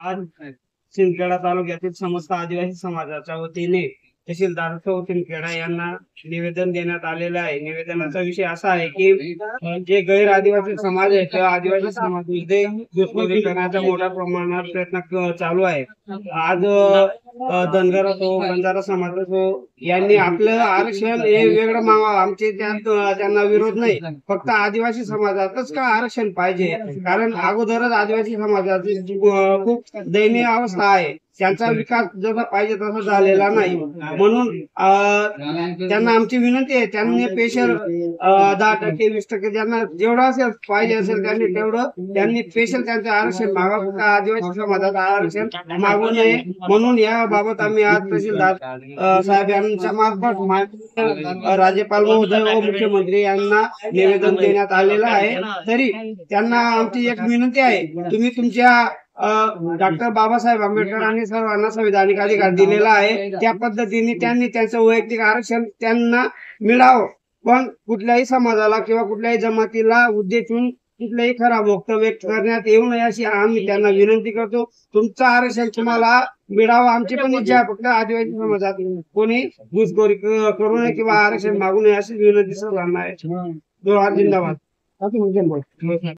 आज सिंदखेडा तालुक्यातील समस्त आदिवासी समाजाच्या वतीने तहसीलदार सौ सिंदखेडा यांना निवेदन देण्यात आलेलं आहे। निवेदनाचा विषय असा आहे की जे गैर आदिवासी समाज आहे त्या आदिवासी समाजामध्ये घुसखोरी करण्याचा मोठ्या प्रमाणात प्रयत्न चालू आहे। आज धनगर असो बंजारा समाज असो यांनी आपलं आरक्षण हे वेगळं मागावं, आमचे त्यात त्यांना विरोध नाही, फक्त आदिवासी समाजातच का आरक्षण पाहिजे। कारण अगोदरच आदिवासी समाजाची खूप दयनीय अवस्था आहे, त्यांचा विकास जसा पाहिजे तसा झालेला नाही। म्हणून त्यांना आमची विनंती आहे, त्यांनी स्पेशल 10% 20% ज्यांना जेवढं असेल पाहिजे असेल त्यांनी स्पेशल त्यांचं आरक्षण मागावं, फक्त आदिवासी समाजाचं आरक्षण मागू नये। म्हणून याबाबत आम्ही आज तहसीलदार साहेब यांच्या मार्फत राज्यपाल महोदय व मुख्यमंत्री यांना निवेदन देण्यात आलेलं आहे। तरी त्यांना आमची एक विनंती आहे, तुम्ही तुमच्या डॉक्टर बाबासाहेब आंबेडकरांनी सर्वांना संविधानिक अधिकार दिलेला आहे, त्या पद्धतीने त्यांनी त्यांचं वैयक्तिक आरक्षण त्यांना मिळावं। पण कुठल्याही समाजाला किंवा कुठल्याही जमातीला उद्देशून कुठलेही खराब वक्तव्य करण्यात येऊ नये अशी आम्ही त्यांना विनंती करतो। तुमचं आरक्षण तुम्हाला मिळावं आमची पण इच्छा आहे, फक्त आदिवासी समाजात कोणी घुसखोरी करू नये किंवा आरक्षण मागू नये अशी विनंती सर्वांना आहे। जिंदाबाद।